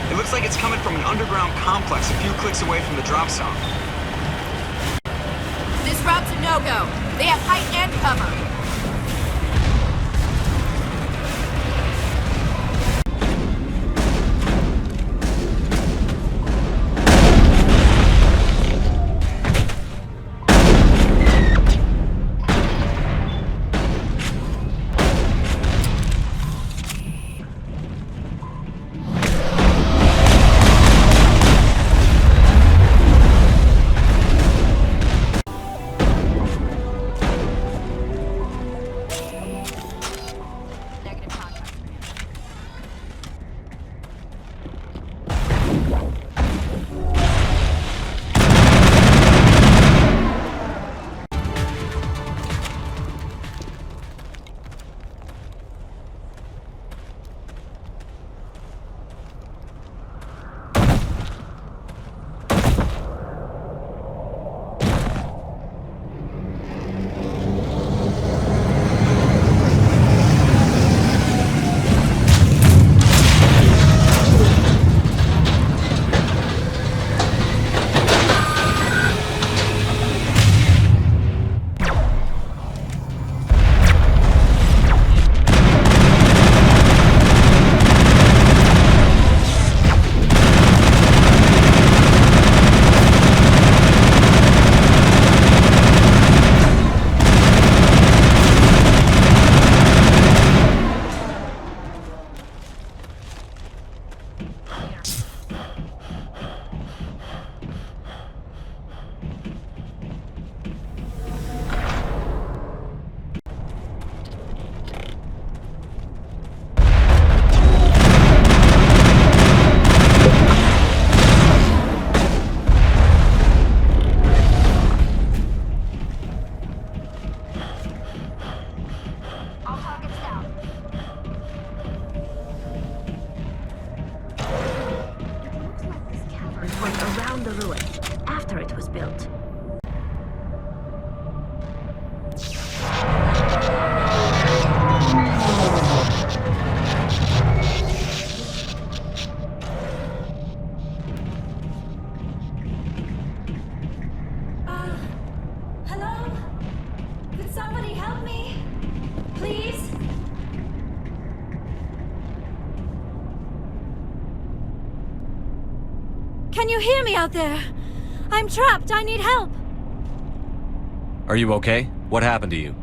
It looks like it's coming from an underground complex a few clicks away from the drop zone. This route's a no-go. They have height and cover. Can you hear me out there? I'm trapped. I need help. Are you okay? What happened to you?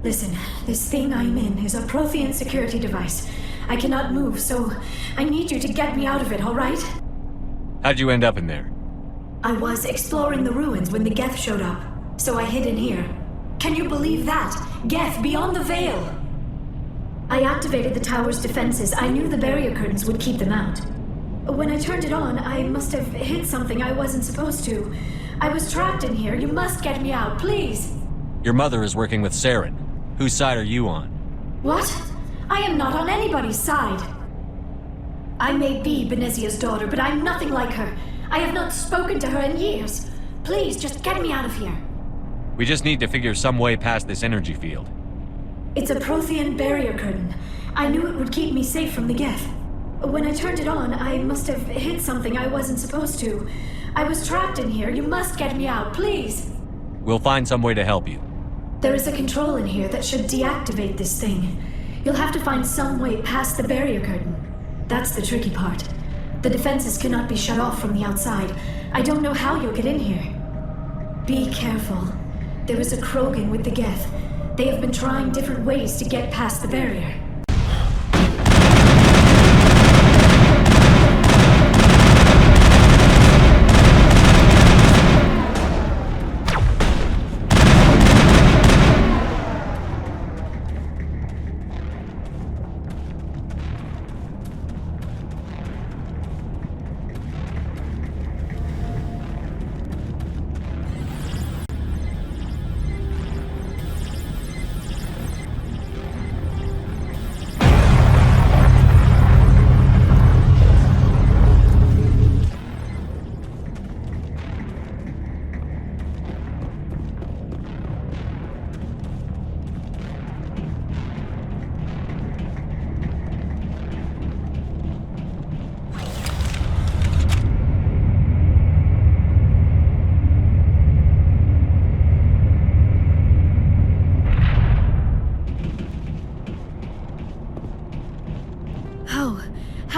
Listen, this thing I'm in is a Prothean security device. I cannot move, so I need you to get me out of it, all right? How'd you end up in there? I was exploring the ruins when the Geth showed up, so I hid in here. Can you believe that? Geth, beyond the veil! I activated the tower's defenses. I knew the barrier curtains would keep them out. When I turned it on, I must have hit something I wasn't supposed to. I was trapped in here. You must get me out, please! Your mother is working with Saren. Whose side are you on? What? I am not on anybody's side. I may be Benezia's daughter, but I'm nothing like her. I have not spoken to her in years. Please, just get me out of here. We just need to figure some way past this energy field. It's a Prothean barrier curtain. I knew it would keep me safe from the Geth. When I turned it on, I must have hit something I wasn't supposed to. I was trapped in here. You must get me out, please! We'll find some way to help you. There is a control in here that should deactivate this thing. You'll have to find some way past the barrier curtain. That's the tricky part. The defenses cannot be shut off from the outside. I don't know how you'll get in here. Be careful. There is a Krogan with the Geth. They have been trying different ways to get past the barrier.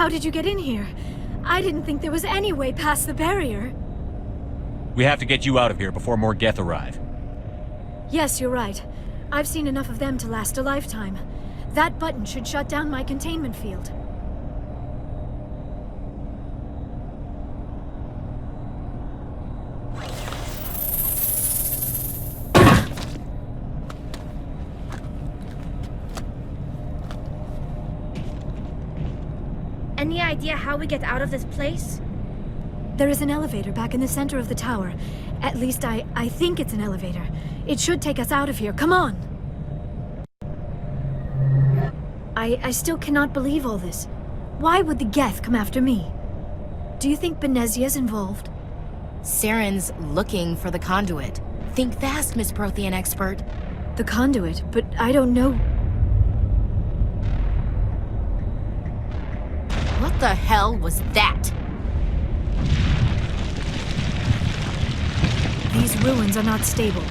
How did you get in here? I didn't think there was any way past the barrier. We have to get you out of here before more Geth arrive. Yes, you're right. I've seen enough of them to last a lifetime. That button should shut down my containment field. Any idea how we get out of this place? There is an elevator back in the center of the tower. At least I think it's an elevator. It should take us out of here. Come on! I still cannot believe all this. Why would the Geth come after me? Do you think Benezia's involved? Saren's looking for the conduit. Think fast, Miss Prothean expert. The conduit, but I don't know. What the hell was that? These ruins are not stable.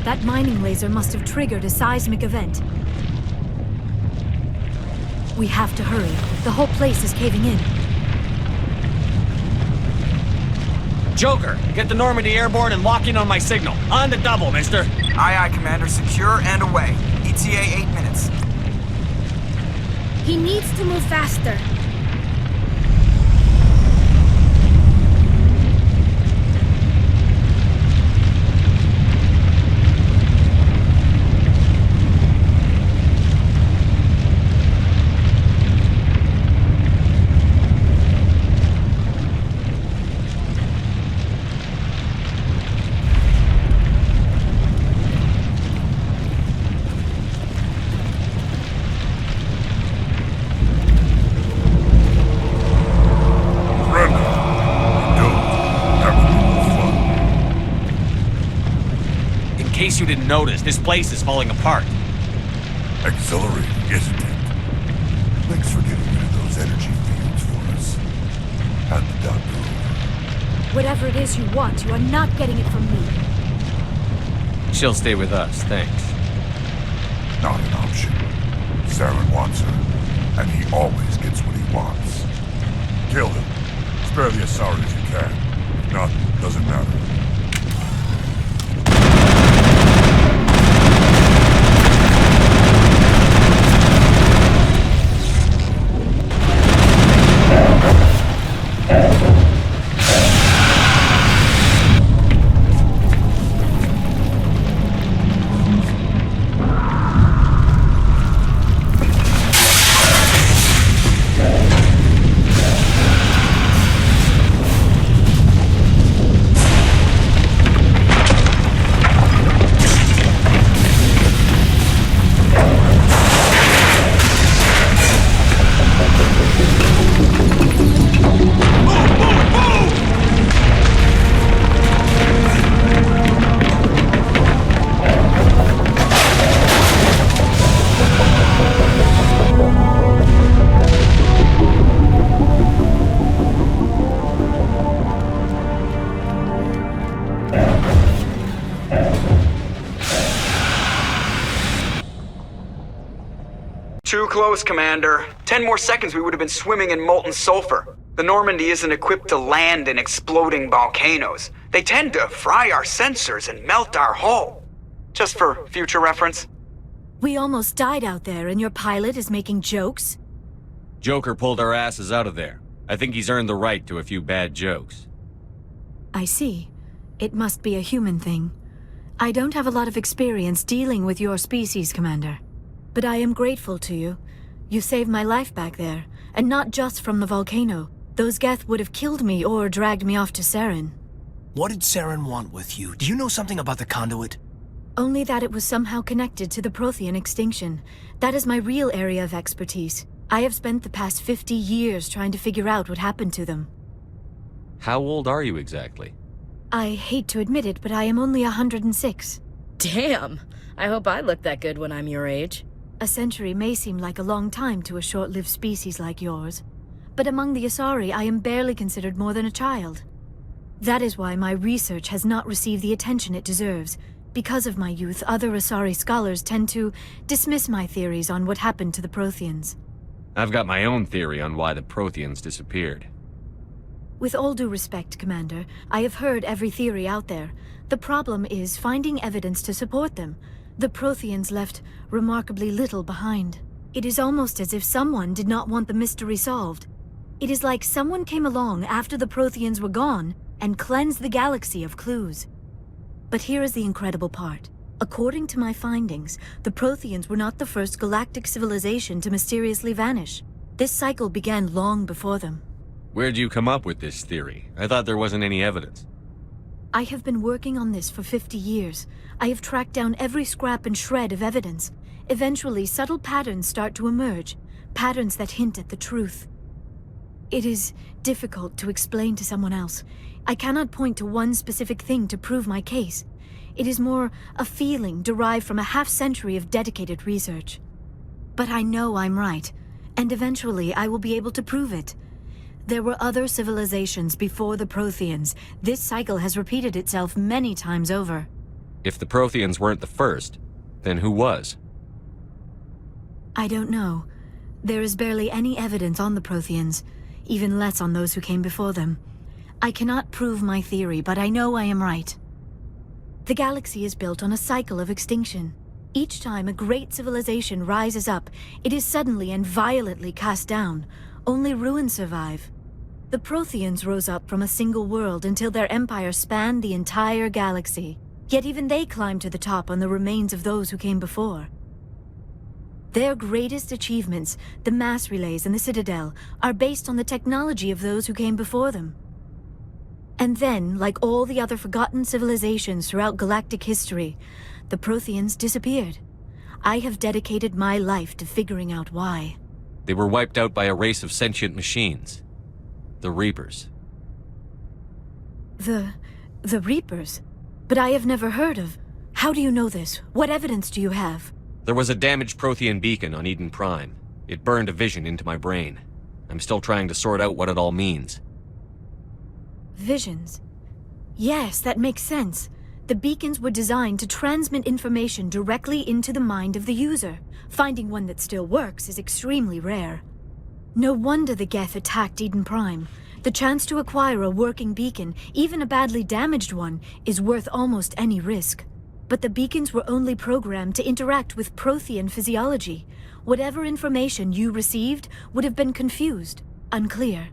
That mining laser must have triggered a seismic event. We have to hurry. The whole place is caving in. Joker, get the Normandy airborne and lock in on my signal. On the double, mister. Aye, aye, Commander. Secure and away. ETA 8 minutes. He needs to move faster. In case you didn't notice, this place is falling apart. Exhilarating, isn't it? Thanks for getting rid of those energy fields for us. Hand the doctor over. Whatever it is you want, you are not getting it from me. She'll stay with us, thanks. Not an option. Saren wants her, and he always gets what he wants. Kill him. Spare the asari if you can. If not, doesn't matter. Too close, Commander. 10 more seconds we would have been swimming in molten sulfur. The Normandy isn't equipped to land in exploding volcanoes. They tend to fry our sensors and melt our hull. Just for future reference. We almost died out there, and your pilot is making jokes? Joker pulled our asses out of there. I think he's earned the right to a few bad jokes. I see. It must be a human thing. I don't have a lot of experience dealing with your species, Commander. But I am grateful to you. You saved my life back there, and not just from the volcano. Those Geth would have killed me or dragged me off to Saren. What did Saren want with you? Do you know something about the conduit? Only that it was somehow connected to the Prothean extinction. That is my real area of expertise. I have spent the past 50 years trying to figure out what happened to them. How old are you exactly? I hate to admit it, but I am only 106. Damn! I hope I look that good when I'm your age. A century may seem like a long time to a short-lived species like yours, but among the Asari I am barely considered more than a child. That is why my research has not received the attention it deserves. Because of my youth, other Asari scholars tend to dismiss my theories on what happened to the Protheans. I've got my own theory on why the Protheans disappeared. With all due respect, Commander, I have heard every theory out there. The problem is finding evidence to support them. The Protheans left remarkably little behind. It is almost as if someone did not want the mystery solved. It is like someone came along after the Protheans were gone and cleansed the galaxy of clues. But here is the incredible part. According to my findings, the Protheans were not the first galactic civilization to mysteriously vanish. This cycle began long before them. Where'd you come up with this theory? I thought there wasn't any evidence. I have been working on this for 50 years. I have tracked down every scrap and shred of evidence. Eventually, subtle patterns start to emerge, patterns that hint at the truth. It is difficult to explain to someone else. I cannot point to one specific thing to prove my case. It is more a feeling derived from a half-century of dedicated research. But I know I'm right, and eventually I will be able to prove it. There were other civilizations before the Protheans. This cycle has repeated itself many times over. If the Protheans weren't the first, then who was? I don't know. There is barely any evidence on the Protheans, even less on those who came before them. I cannot prove my theory, but I know I am right. The galaxy is built on a cycle of extinction. Each time a great civilization rises up, it is suddenly and violently cast down. Only ruins survive. The Protheans rose up from a single world until their empire spanned the entire galaxy. Yet even they climbed to the top on the remains of those who came before. Their greatest achievements, the mass relays and the Citadel, are based on the technology of those who came before them. And then, like all the other forgotten civilizations throughout galactic history, the Protheans disappeared. I have dedicated my life to figuring out why. They were wiped out by a race of sentient machines. The Reapers. The Reapers? But I have never heard of. How do you know this? What evidence do you have? There was a damaged Prothean beacon on Eden Prime. It burned a vision into my brain. I'm still trying to sort out what it all means. Visions? Yes, that makes sense. The beacons were designed to transmit information directly into the mind of the user. Finding one that still works is extremely rare. No wonder the Geth attacked Eden Prime. The chance to acquire a working beacon, even a badly damaged one, is worth almost any risk. But the beacons were only programmed to interact with Prothean physiology. Whatever information you received would have been confused, unclear.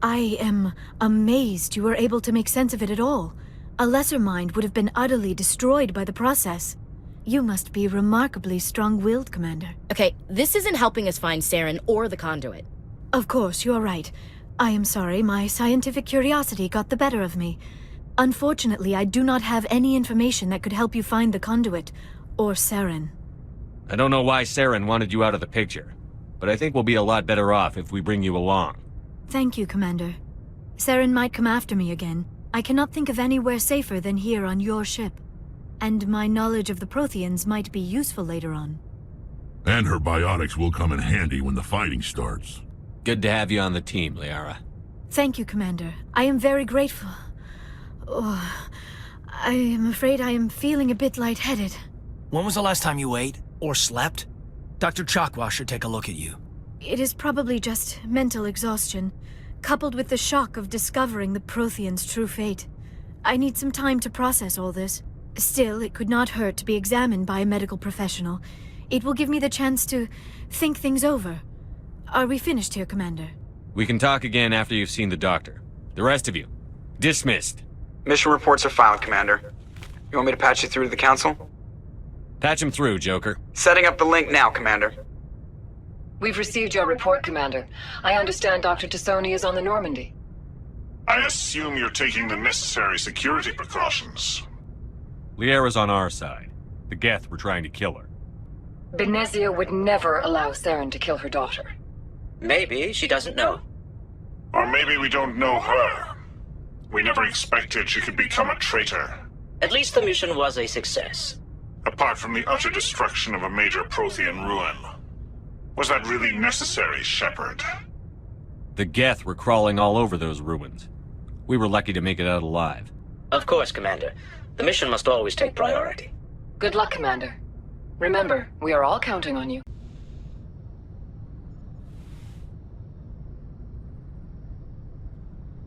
I am amazed you were able to make sense of it at all. A lesser mind would have been utterly destroyed by the process. You must be remarkably strong-willed, Commander. Okay, this isn't helping us find Saren or the conduit. Of course, you are right. I am sorry, my scientific curiosity got the better of me. Unfortunately, I do not have any information that could help you find the conduit, or Saren. I don't know why Saren wanted you out of the picture, but I think we'll be a lot better off if we bring you along. Thank you, Commander. Saren might come after me again. I cannot think of anywhere safer than here on your ship. And my knowledge of the Protheans might be useful later on. And her biotics will come in handy when the fighting starts. Good to have you on the team, Liara. Thank you, Commander. I am very grateful. Oh, I am afraid I am feeling a bit lightheaded. When was the last time you ate? Or slept? Dr. Chakwa should take a look at you. It is probably just mental exhaustion, coupled with the shock of discovering the Protheans' true fate. I need some time to process all this. Still, it could not hurt to be examined by a medical professional. It will give me the chance to think things over. Are we finished here, Commander? We can talk again after you've seen the doctor. The rest of you, dismissed. Mission reports are filed, Commander. You want me to patch you through to the Council? Patch him through, Joker. Setting up the link now, Commander. We've received your report, Commander. I understand Dr. T'Soni is on the Normandy. I assume you're taking the necessary security precautions. Liara's on our side. The Geth were trying to kill her. Benezia would never allow Saren to kill her daughter. Maybe she doesn't know. Or maybe we don't know her. We never expected she could become a traitor. At least the mission was a success. Apart from the utter destruction of a major Prothean ruin. Was that really necessary, Shepard? The Geth were crawling all over those ruins. We were lucky to make it out alive. Of course, Commander. The mission must always take priority. Good luck, Commander. Remember, we are all counting on you.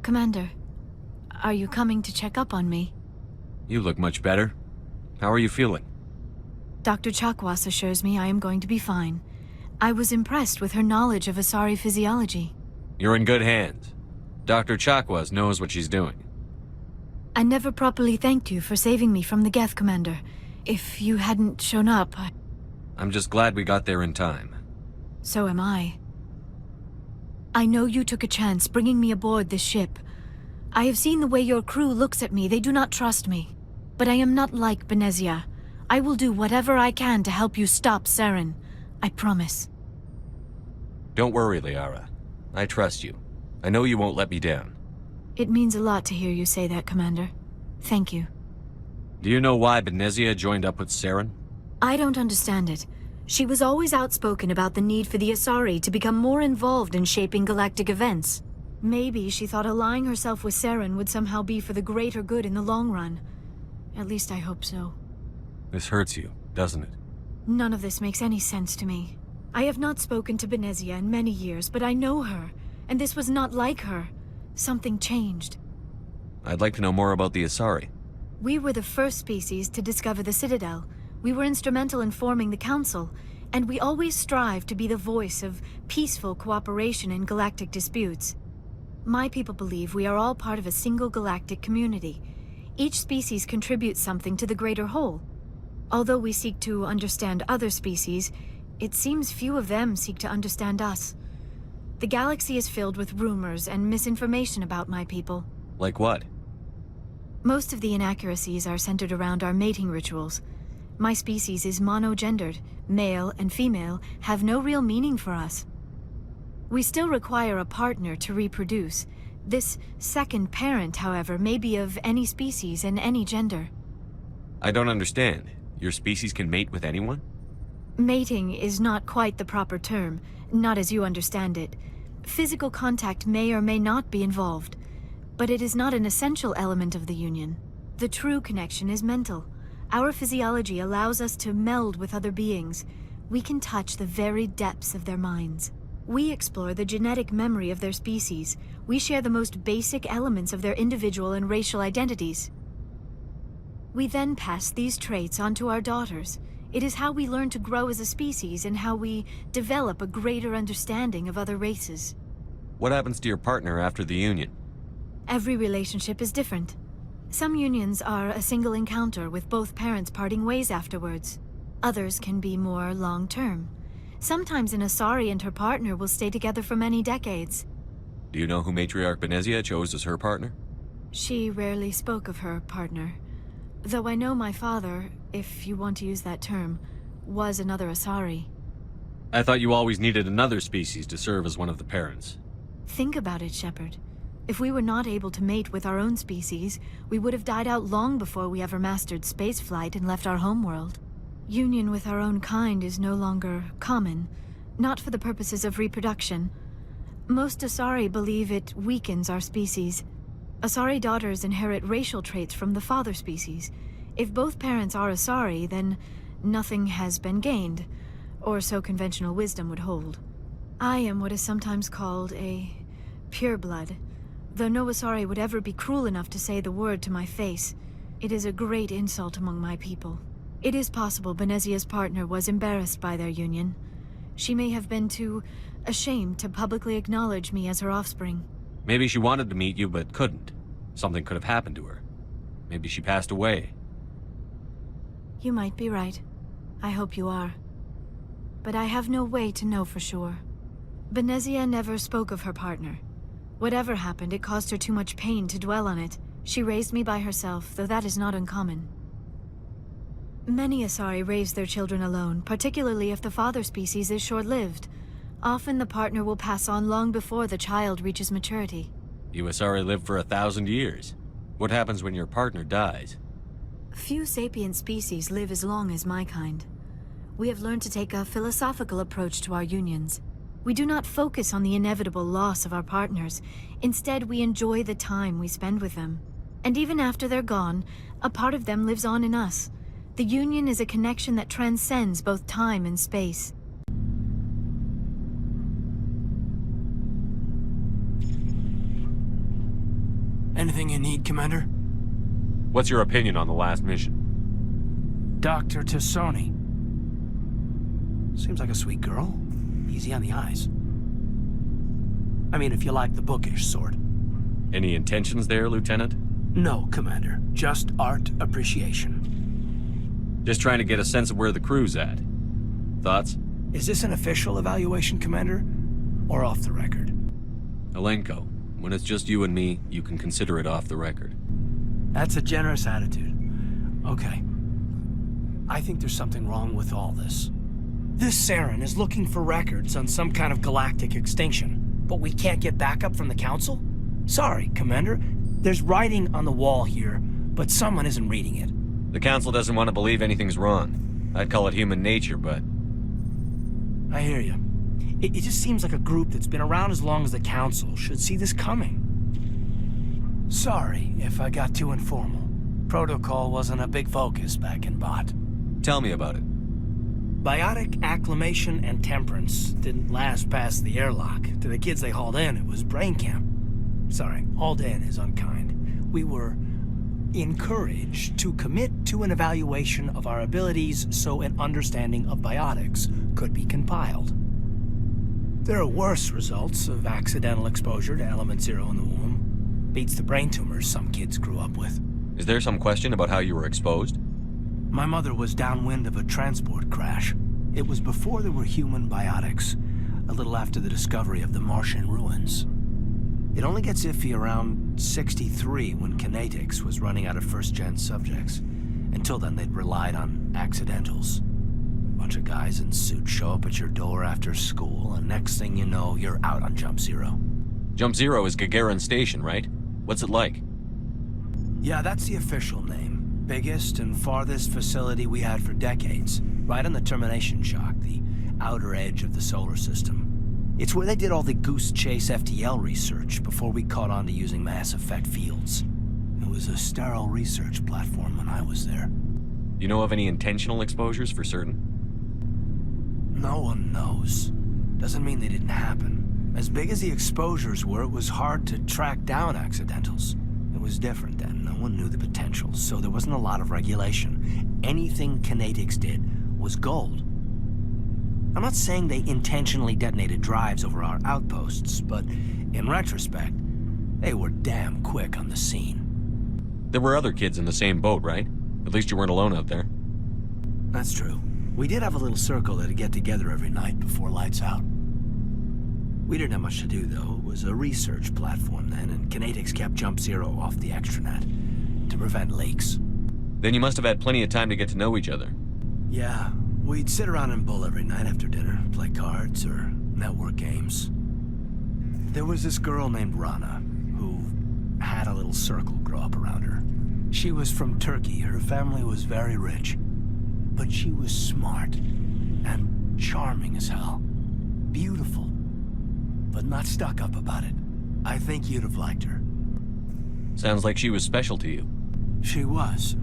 Commander, are you coming to check up on me? You look much better. How are you feeling? Dr. Chakwas assures me I am going to be fine. I was impressed with her knowledge of asari physiology. You're in good hands. Dr. Chakwas knows what she's doing. I never properly thanked you for saving me from the Geth, Commander. If you hadn't shown up, I'm just glad we got there in time. So am I. I know you took a chance bringing me aboard this ship. I have seen the way your crew looks at me. They do not trust me. But I am not like Benezia. I will do whatever I can to help you stop Saren. I promise. Don't worry, Liara. I trust you. I know you won't let me down. It means a lot to hear you say that, Commander. Thank you. Do you know why Benezia joined up with Saren? I don't understand it. She was always outspoken about the need for the Asari to become more involved in shaping galactic events. Maybe she thought allying herself with Saren would somehow be for the greater good in the long run. At least I hope so. This hurts you, doesn't it? None of this makes any sense to me. I have not spoken to Benezia in many years, but I know her, and this was not like her. Something changed. I'd like to know more about the Asari. We were the first species to discover the Citadel. We were instrumental in forming the Council, and we always strive to be the voice of peaceful cooperation in galactic disputes. My people believe we are all part of a single galactic community. Each species contributes something to the greater whole. Although we seek to understand other species, it seems few of them seek to understand us. The galaxy is filled with rumors and misinformation about my people. Like what? Most of the inaccuracies are centered around our mating rituals. My species is monogendered. Male and female have no real meaning for us. We still require a partner to reproduce. This second parent, however, may be of any species and any gender. I don't understand. Your species can mate with anyone? Mating is not quite the proper term, not as you understand it. Physical contact may or may not be involved, but it is not an essential element of the union. The true connection is mental. Our physiology allows us to meld with other beings. We can touch the very depths of their minds. We explore the genetic memory of their species. We share the most basic elements of their individual and racial identities. We then pass these traits on to our daughters. It is how we learn to grow as a species and how we develop a greater understanding of other races. What happens to your partner after the union? Every relationship is different. Some unions are a single encounter with both parents parting ways afterwards. Others can be more long-term. Sometimes an Asari and her partner will stay together for many decades. Do you know who Matriarch Benezia chose as her partner? She rarely spoke of her partner. Though I know my father, if you want to use that term, was another Asari. I thought you always needed another species to serve as one of the parents. Think about it, Shepard. If we were not able to mate with our own species, we would have died out long before we ever mastered spaceflight and left our homeworld. Union with our own kind is no longer common, not for the purposes of reproduction. Most Asari believe it weakens our species. Asari daughters inherit racial traits from the father species. If both parents are Asari, then nothing has been gained, or so conventional wisdom would hold. I am what is sometimes called a pureblood. Though no Asari would ever be cruel enough to say the word to my face, it is a great insult among my people. It is possible Benezia's partner was embarrassed by their union. She may have been too ashamed to publicly acknowledge me as her offspring. Maybe she wanted to meet you but couldn't. Something could have happened to her. Maybe she passed away. You might be right. I hope you are. But I have no way to know for sure. Benezia never spoke of her partner. Whatever happened, it caused her too much pain to dwell on it. She raised me by herself, though that is not uncommon. Many Asari raise their children alone, particularly if the father species is short-lived. Often the partner will pass on long before the child reaches maturity. You Asari live for 1,000 years. What happens when your partner dies? Few sapient species live as long as my kind. We have learned to take a philosophical approach to our unions. We do not focus on the inevitable loss of our partners. Instead, we enjoy the time we spend with them. And even after they're gone, a part of them lives on in us. The union is a connection that transcends both time and space. Anything you need, Commander? What's your opinion on the last mission? Dr. T'Soni. Seems like a sweet girl. Easy on the eyes. I mean, if you like the bookish sort. Any intentions there, Lieutenant? No, Commander. Just art appreciation. Just trying to get a sense of where the crew's at. Thoughts? Is this an official evaluation, Commander? Or off the record? Alenko, when it's just you and me, you can consider it off the record. That's a generous attitude. Okay. I think there's something wrong with all this. This Saren is looking for records on some kind of galactic extinction, but we can't get backup from the Council? Sorry, Commander. There's writing on the wall here, but someone isn't reading it. The Council doesn't want to believe anything's wrong. I'd call it human nature, but... I hear you. It just seems like a group that's been around as long as the Council should see this coming. Sorry if I got too informal. Protocol wasn't a big focus back in Bot. Tell me about it. Biotic acclimation and temperance didn't last past the airlock. To the kids they hauled in, it was brain camp. Sorry, hauled in is unkind. We were encouraged to commit to an evaluation of our abilities so an understanding of biotics could be compiled. There are worse results of accidental exposure to Element Zero in the womb. Beats the brain tumors some kids grew up with. Is there some question about how you were exposed? My mother was downwind of a transport crash. It was before there were human biotics, a little after the discovery of the Martian ruins. It only gets iffy around 63 when Kinetics was running out of first-gen subjects. Until then, they'd relied on accidentals. Bunch of guys in suits show up at your door after school, and next thing you know, you're out on Jump Zero. Jump Zero is Gagarin Station, right? What's it like? Yeah, that's the official name. Biggest and farthest facility we had for decades. Right on the termination shock, the outer edge of the solar system. It's where they did all the Goose Chase FTL research before we caught on to using mass effect fields. It was a sterile research platform when I was there. You know of any intentional exposures for certain? No one knows. Doesn't mean they didn't happen. As big as the exposures were, it was hard to track down accidentals. It was different then. No one knew the potential, so there wasn't a lot of regulation. Anything Kinetics did was gold. I'm not saying they intentionally detonated drives over our outposts, but in retrospect, they were damn quick on the scene. There were other kids in the same boat, right? At least you weren't alone out there. That's true. We did have a little circle that'd get together every night before lights out. We didn't have much to do, though. It was a research platform then, and Kinetics kept Jump Zero off the extranet to prevent leaks. Then you must have had plenty of time to get to know each other. Yeah, we'd sit around and bull every night after dinner, play cards or network games. There was this girl named Rana, who had a little circle grow up around her. She was from Turkey. Her family was very rich. But she was smart and charming as hell. Beautiful. But not stuck up about it. I think you'd have liked her. Sounds like she was special to you. She was.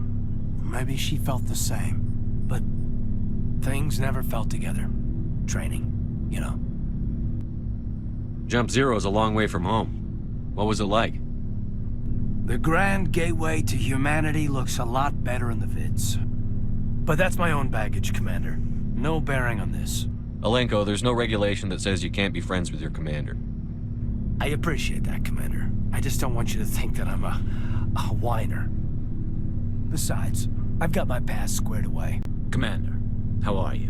Maybe she felt the same. But things never felt together. Training, you know. Jump Zero's a long way from home. What was it like? The grand gateway to humanity looks a lot better in the vids. But that's my own baggage, Commander. No bearing on this. Alenko, there's no regulation that says you can't be friends with your commander. I appreciate that, Commander. I just don't want you to think that I'm a whiner. Besides, I've got my past squared away. Commander, how are you?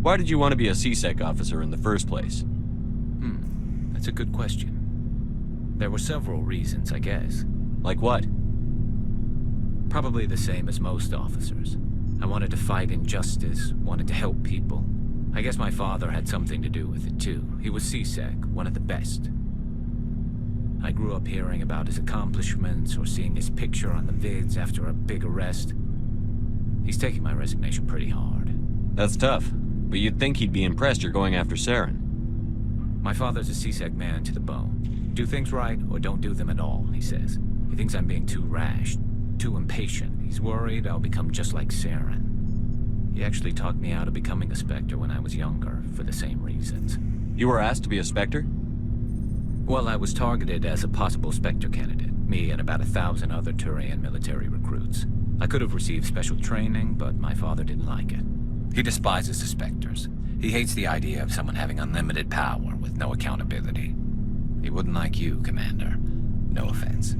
Why did you want to be a CSEC officer in the first place? That's a good question. There were several reasons, I guess. Like what? Probably the same as most officers. I wanted to fight injustice, wanted to help people. I guess my father had something to do with it too. He was CSEC, one of the best. I grew up hearing about his accomplishments or seeing his picture on the vids after a big arrest. He's taking my resignation pretty hard. That's tough, but you'd think he'd be impressed you're going after Saren. My father's a CSEC man to the bone. Do things right or don't do them at all, he says. He thinks I'm being too rash, too impatient. He's worried I'll become just like Saren. He actually talked me out of becoming a Spectre when I was younger, for the same reasons. You were asked to be a Spectre? Well, I was targeted as a possible Spectre candidate. Me and about 1,000 other Turian military recruits. I could have received special training, but my father didn't like it. He despises the Spectres. He hates the idea of someone having unlimited power with no accountability. He wouldn't like you, Commander. No offense.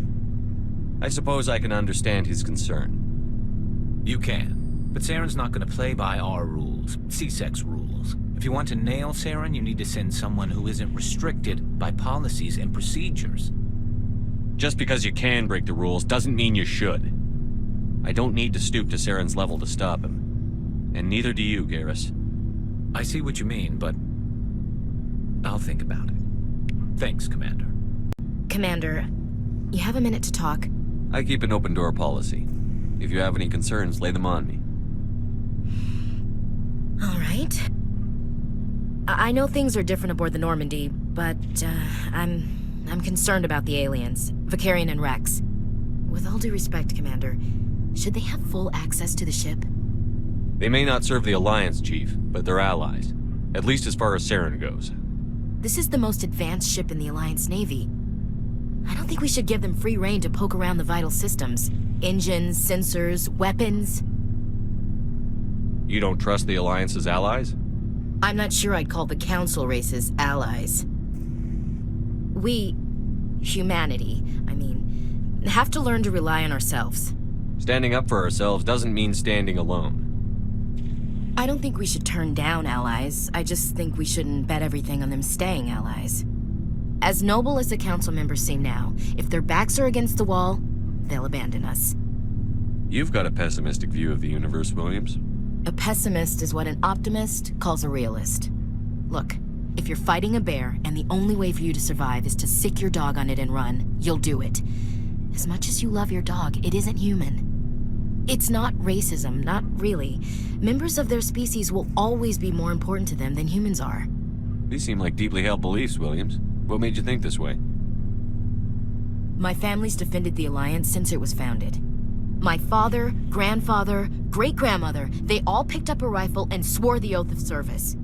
I suppose I can understand his concern. You can, but Saren's not going to play by our rules, C-Sec's rules. If you want to nail Saren, you need to send someone who isn't restricted by policies and procedures. Just because you can break the rules doesn't mean you should. I don't need to stoop to Saren's level to stop him. And neither do you, Garrus. I see what you mean, but I'll think about it. Thanks, Commander. Commander, you have a minute to talk? I keep an open door policy. If you have any concerns, lay them on me. All right. I know things are different aboard the Normandy, but I'm concerned about the aliens, Vicarian and Rex. With all due respect, Commander, should they have full access to the ship? They may not serve the Alliance, Chief, but they're allies. At least as far as Saren goes. This is the most advanced ship in the Alliance Navy. I don't think we should give them free rein to poke around the vital systems. Engines, sensors, weapons. You don't trust the Alliance's allies? I'm not sure I'd call the Council races allies. We, humanity, have to learn to rely on ourselves. Standing up for ourselves doesn't mean standing alone. I don't think we should turn down allies. I just think we shouldn't bet everything on them staying allies. As noble as the Council members seem now, if their backs are against the wall, they'll abandon us. You've got a pessimistic view of the universe, Williams. A pessimist is what an optimist calls a realist. Look, if you're fighting a bear and the only way for you to survive is to sick your dog on it and run, you'll do it. As much as you love your dog, it isn't human. It's not racism, not really. Members of their species will always be more important to them than humans are. These seem like deeply held beliefs, Williams. What made you think this way? My family's defended the Alliance since it was founded. My father, grandfather, great-grandmother, they all picked up a rifle and swore the oath of service.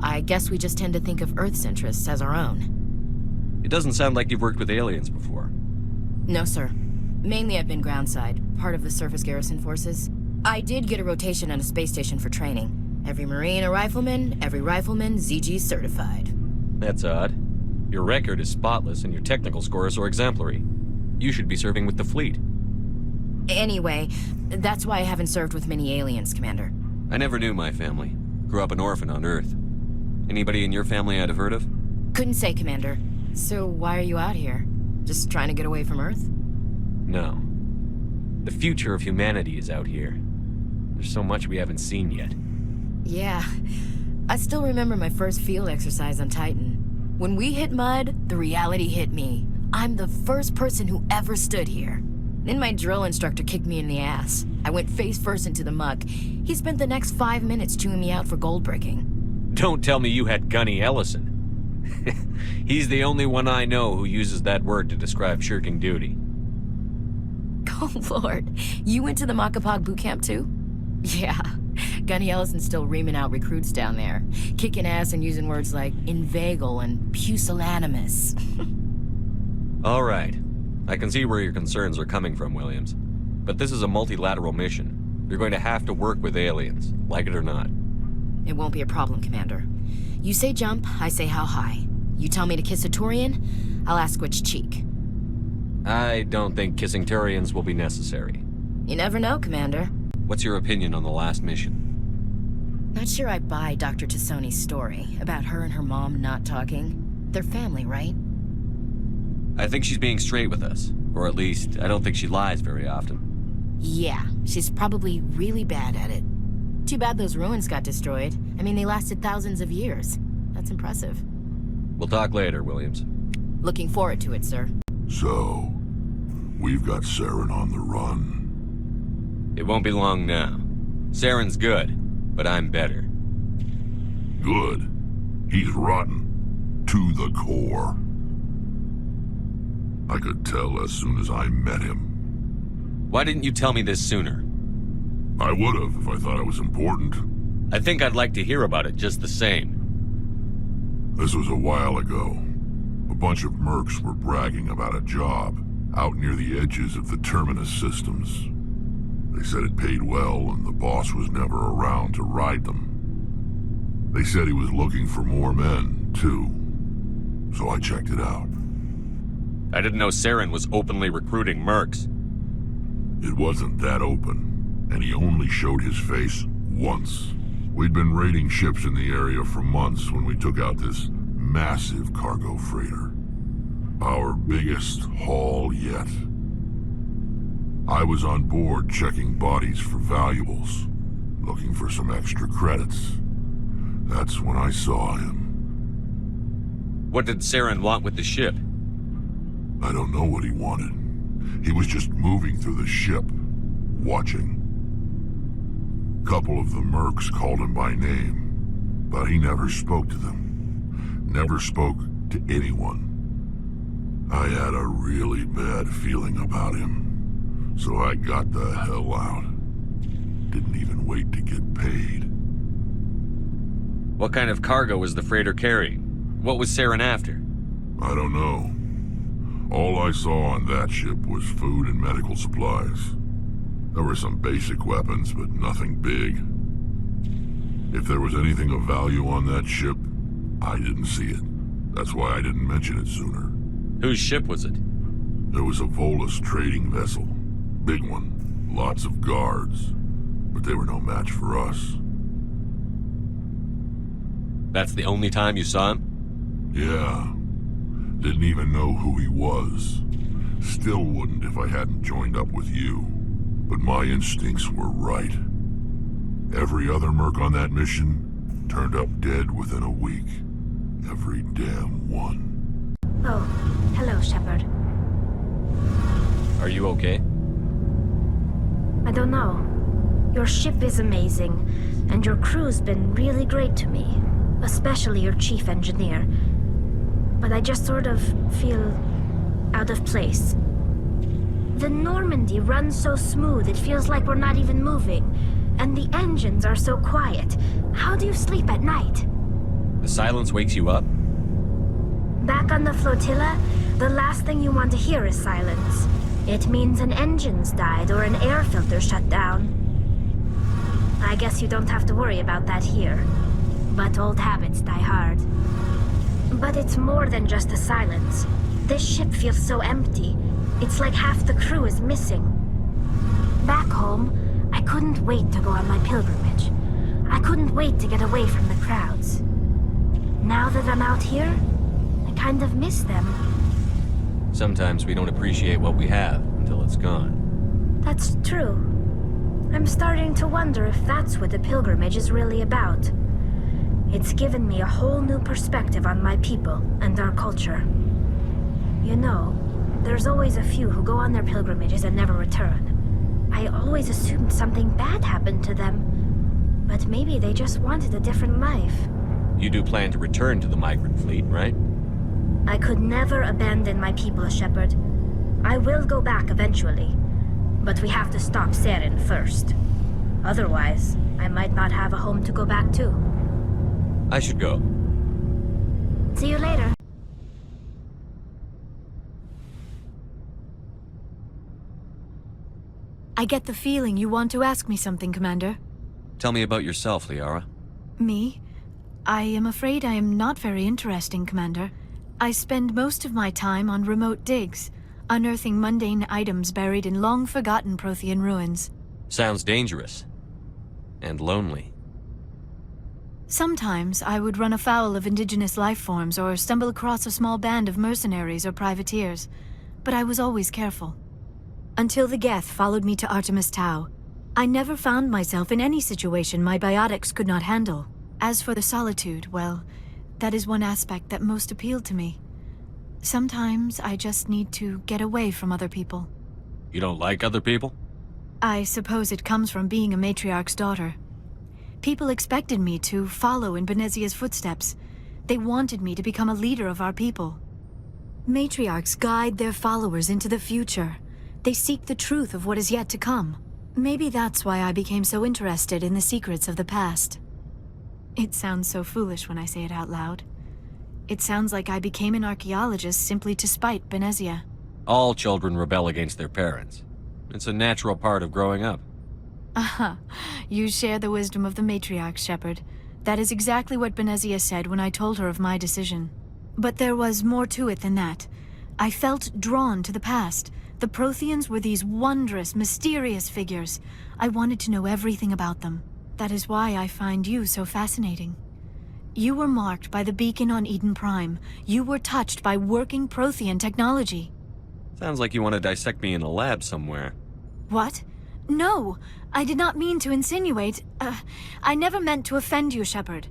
I guess we just tend to think of Earth's interests as our own. It doesn't sound like you've worked with aliens before. No, sir. Mainly I've been groundside, part of the surface garrison forces. I did get a rotation on a space station for training. Every Marine a rifleman, every rifleman ZG certified. That's odd. Your record is spotless and your technical scores are exemplary. You should be serving with the fleet. Anyway, that's why I haven't served with many aliens, Commander. I never knew my family. Grew up an orphan on Earth. Anybody in your family I'd have heard of? Couldn't say, Commander. So why are you out here? Just trying to get away from Earth? No. The future of humanity is out here. There's so much we haven't seen yet. Yeah. I still remember my first field exercise on Titan. When we hit mud, the reality hit me. I'm the first person who ever stood here. Then my drill instructor kicked me in the ass. I went face first into the muck. He spent the next 5 minutes chewing me out for gold breaking. Don't tell me you had Gunny Ellison. He's the only one I know who uses that word to describe shirking duty. Oh, Lord. You went to the Makapog boot camp, too? Yeah. Gunny Ellison's still reaming out recruits down there. Kicking ass and using words like inveigle and pusillanimous. All right. I can see where your concerns are coming from, Williams. But this is a multilateral mission. You're going to have to work with aliens, like it or not. It won't be a problem, Commander. You say jump, I say how high. You tell me to kiss a Turian, I'll ask which cheek. I don't think kissing Turians will be necessary. You never know, Commander. What's your opinion on the last mission? Not sure I buy Dr. T'Soni's story about her and her mom not talking. They're family, right? I think she's being straight with us. Or at least, I don't think she lies very often. Yeah, she's probably really bad at it. Too bad those ruins got destroyed. I mean, they lasted thousands of years. That's impressive. We'll talk later, Williams. Looking forward to it, sir. So, we've got Saren on the run. It won't be long now. Saren's good, but I'm better. Good. He's rotten. To the core. I could tell as soon as I met him. Why didn't you tell me this sooner? I would have if I thought it was important. I think I'd like to hear about it just the same. This was a while ago. A bunch of mercs were bragging about a job out near the edges of the Terminus systems. They said it paid well and the boss was never around to ride them. They said he was looking for more men, too. So I checked it out. I didn't know Saren was openly recruiting mercs. It wasn't that open, and he only showed his face once. We'd been raiding ships in the area for months when we took out this massive cargo freighter. Our biggest haul yet. I was on board checking bodies for valuables, looking for some extra credits. That's when I saw him. What did Saren want with the ship? I don't know what he wanted. He was just moving through the ship, watching. Couple of the mercs called him by name, but he never spoke to them. Never spoke to anyone. I had a really bad feeling about him, so I got the hell out. Didn't even wait to get paid. What kind of cargo was the freighter carrying? What was Saren after? I don't know. All I saw on that ship was food and medical supplies. There were some basic weapons, but nothing big. If there was anything of value on that ship, I didn't see it. That's why I didn't mention it sooner. Whose ship was it? There was a Volus trading vessel. Big one. Lots of guards. But they were no match for us. That's the only time you saw him? Yeah. Didn't even know who he was. Still wouldn't if I hadn't joined up with you. But my instincts were right. Every other merc on that mission turned up dead within a week. Every damn one. Oh, hello, Shepard. Are you okay? I don't know. Your ship is amazing, and your crew's been really great to me. Especially your chief engineer. But I just sort of feel out of place. The Normandy runs so smooth it feels like we're not even moving. And the engines are so quiet. How do you sleep at night? The silence wakes you up? Back on the flotilla, the last thing you want to hear is silence. It means an engine's died or an air filter shut down. I guess you don't have to worry about that here. But old habits die hard. But it's more than just the silence. This ship feels so empty. It's like half the crew is missing. Back home, I couldn't wait to go on my pilgrimage. I couldn't wait to get away from the crowds. Now that I'm out here, I kind of miss them. Sometimes we don't appreciate what we have until it's gone. That's true. I'm starting to wonder if that's what the pilgrimage is really about. It's given me a whole new perspective on my people and our culture. You know, there's always a few who go on their pilgrimages and never return. I always assumed something bad happened to them. But maybe they just wanted a different life. You do plan to return to the migrant fleet, right? I could never abandon my people, Shepard. I will go back eventually. But we have to stop Saren first. Otherwise, I might not have a home to go back to. I should go. See you later. I get the feeling you want to ask me something, Commander. Tell me about yourself, Liara. Me? I am afraid I am not very interesting, Commander. I spend most of my time on remote digs, unearthing mundane items buried in long-forgotten Prothean ruins. Sounds dangerous. And lonely. Sometimes I would run afoul of indigenous life forms or stumble across a small band of mercenaries or privateers, but I was always careful. Until the Geth followed me to Artemis Tau, I never found myself in any situation my biotics could not handle. As for the solitude, well, that is one aspect that most appealed to me. Sometimes I just need to get away from other people. You don't like other people? I suppose it comes from being a matriarch's daughter. People expected me to follow in Benezia's footsteps. They wanted me to become a leader of our people. Matriarchs guide their followers into the future. They seek the truth of what is yet to come. Maybe that's why I became so interested in the secrets of the past. It sounds so foolish when I say it out loud. It sounds like I became an archaeologist simply to spite Benezia. All children rebel against their parents. It's a natural part of growing up. Aha. You share the wisdom of the matriarch, Shepard. That is exactly what Benezia said when I told her of my decision. But there was more to it than that. I felt drawn to the past. The Protheans were these wondrous, mysterious figures. I wanted to know everything about them. That is why I find you so fascinating. You were marked by the beacon on Eden Prime. You were touched by working Prothean technology. Sounds like you want to dissect me in a lab somewhere. What? No, I did not mean to insinuate. I never meant to offend you, Shepard.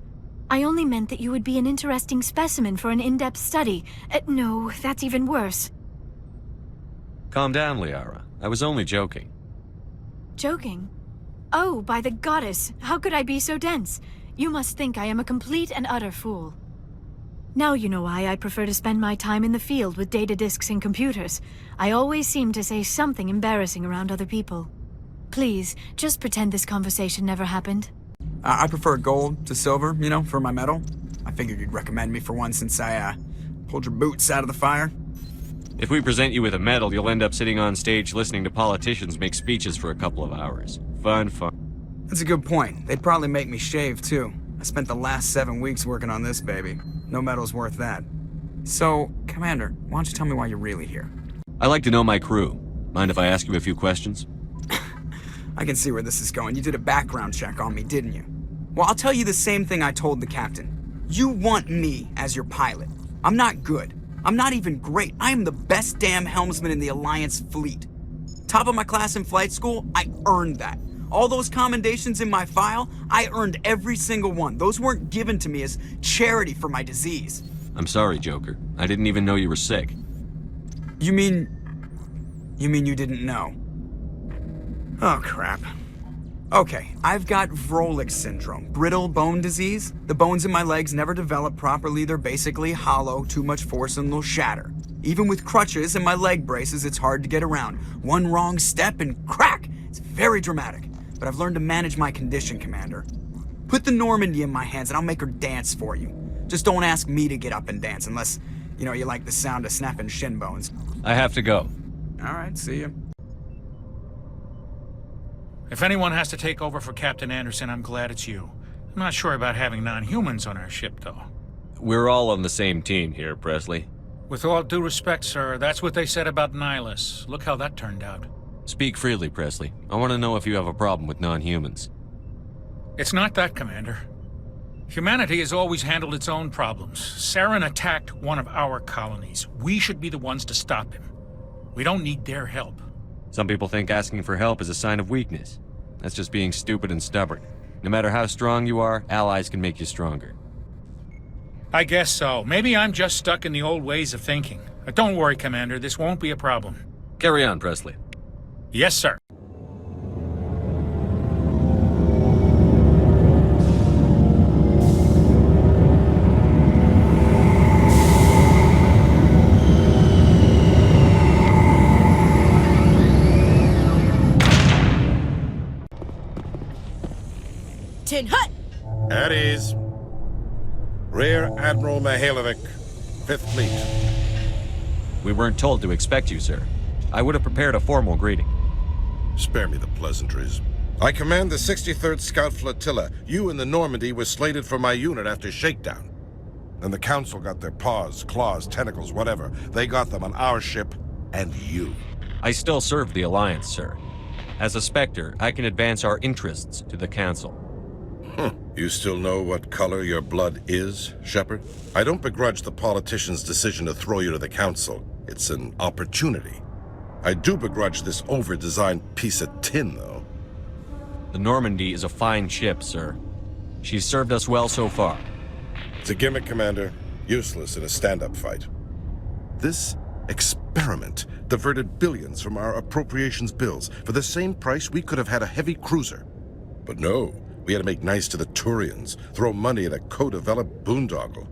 I only meant that you would be an interesting specimen for an in-depth study. No, that's even worse. Calm down, Liara. I was only joking. Joking? Oh, by the goddess, how could I be so dense? You must think I am a complete and utter fool. Now you know why I prefer to spend my time in the field with data disks and computers. I always seem to say something embarrassing around other people. Please, just pretend this conversation never happened. I prefer gold to silver, for my medal. I figured you'd recommend me for one since I, pulled your boots out of the fire. If we present you with a medal, you'll end up sitting on stage listening to politicians make speeches for a couple of hours. Fun. That's a good point. They'd probably make me shave, too. I spent the last 7 weeks working on this baby. No medal's worth that. So, Commander, why don't you tell me why you're really here? I like to know my crew. Mind if I ask you a few questions? I can see where this is going. You did a background check on me, didn't you? Well, I'll tell you the same thing I told the captain. You want me as your pilot. I'm not good. I'm not even great. I am the best damn helmsman in the Alliance fleet. Top of my class in flight school, I earned that. All those commendations in my file, I earned every single one. Those weren't given to me as charity for my disease. I'm sorry, Joker. I didn't even know you were sick. You mean you didn't know? Oh, crap. Okay, I've got Vrolik syndrome, brittle bone disease. The bones in my legs never develop properly. They're basically hollow, too much force and they'll shatter. Even with crutches and my leg braces, it's hard to get around. One wrong step and crack! It's very dramatic. But I've learned to manage my condition, Commander. Put the Normandy in my hands and I'll make her dance for you. Just don't ask me to get up and dance unless, you like the sound of snapping shin bones. I have to go. All right, see you. If anyone has to take over for Captain Anderson, I'm glad it's you. I'm not sure about having non-humans on our ship, though. We're all on the same team here, Presley. With all due respect, sir, that's what they said about Nihilus. Look how that turned out. Speak freely, Presley. I want to know if you have a problem with non-humans. It's not that, Commander. Humanity has always handled its own problems. Saren attacked one of our colonies. We should be the ones to stop him. We don't need their help. Some people think asking for help is a sign of weakness. That's just being stupid and stubborn. No matter how strong you are, allies can make you stronger. I guess so. Maybe I'm just stuck in the old ways of thinking. But don't worry, Commander. This won't be a problem. Carry on, Presley. Yes, sir. Tin Hut! At ease. Rear Admiral Mihailovic, 5th Fleet. We weren't told to expect you, sir. I would have prepared a formal greeting. Spare me the pleasantries. I command the 63rd Scout Flotilla. You and the Normandy were slated for my unit after shakedown. And the Council got their paws, claws, tentacles, whatever. They got them on our ship, and you. I still serve the Alliance, sir. As a Spectre, I can advance our interests to the Council. You still know what color your blood is, Shepard? I don't begrudge the politician's decision to throw you to the Council. It's an opportunity. I do begrudge this over-designed piece of tin, though. The Normandy is a fine ship, sir. She's served us well so far. It's a gimmick, Commander. Useless in a stand-up fight. This experiment diverted billions from our appropriations bills. For the same price, we could have had a heavy cruiser. But no. We had to make nice to the Turians, throw money at a co-developed boondoggle.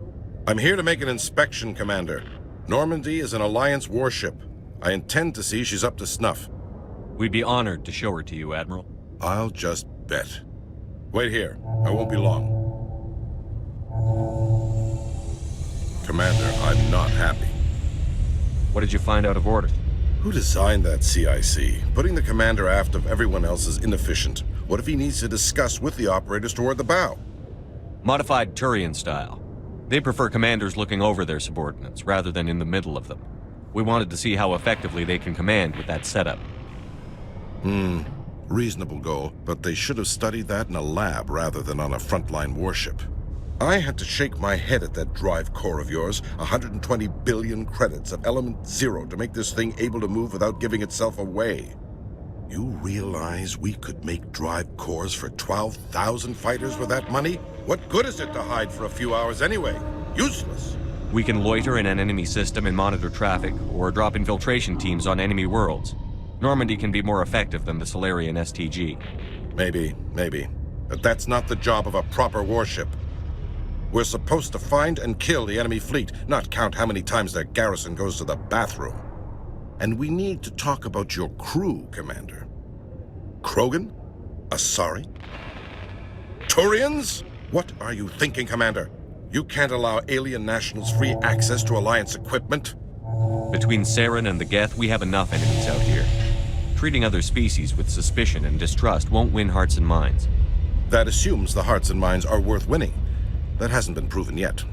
I'm here to make an inspection, Commander. Normandy is an Alliance warship. I intend to see she's up to snuff. We'd be honored to show her to you, Admiral. I'll just bet. Wait here. I won't be long. Commander, I'm not happy. What did you find out of order? Who designed that CIC? Putting the commander aft of everyone else is inefficient. What if he needs to discuss with the operators toward the bow? Modified Turian style. They prefer commanders looking over their subordinates, rather than in the middle of them. We wanted to see how effectively they can command with that setup. Reasonable goal, but they should have studied that in a lab rather than on a frontline warship. I had to shake my head at that drive core of yours. 120 billion credits of element 0 to make this thing able to move without giving itself away. You realize we could make drive cores for 12,000 fighters with that money? What good is it to hide for a few hours anyway? Useless. We can loiter in an enemy system and monitor traffic, or drop infiltration teams on enemy worlds. Normandy can be more effective than the Solarian STG. Maybe. But that's not the job of a proper warship. We're supposed to find and kill the enemy fleet, not count how many times their garrison goes to the bathroom. And we need to talk about your crew, Commander. Krogan? Asari? Turians? What are you thinking, Commander? You can't allow alien nationals free access to Alliance equipment? Between Saren and the Geth, we have enough enemies out here. Treating other species with suspicion and distrust won't win hearts and minds. That assumes the hearts and minds are worth winning. That hasn't been proven yet.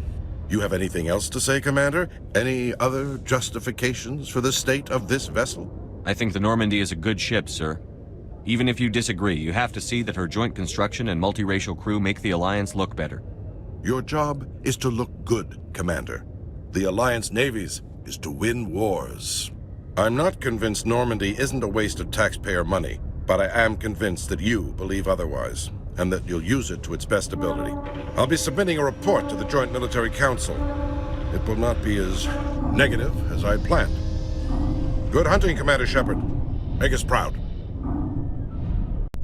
You have anything else to say, Commander? Any other justifications for the state of this vessel? I think the Normandy is a good ship, sir. Even if you disagree, you have to see that her joint construction and multiracial crew make the Alliance look better. Your job is to look good, Commander. The Alliance navies is to win wars. I'm not convinced Normandy isn't a waste of taxpayer money, but I am convinced that you believe otherwise, and that you'll use it to its best ability. I'll be submitting a report to the Joint Military Council. It will not be as negative as I planned. Good hunting, Commander Shepard. Make us proud.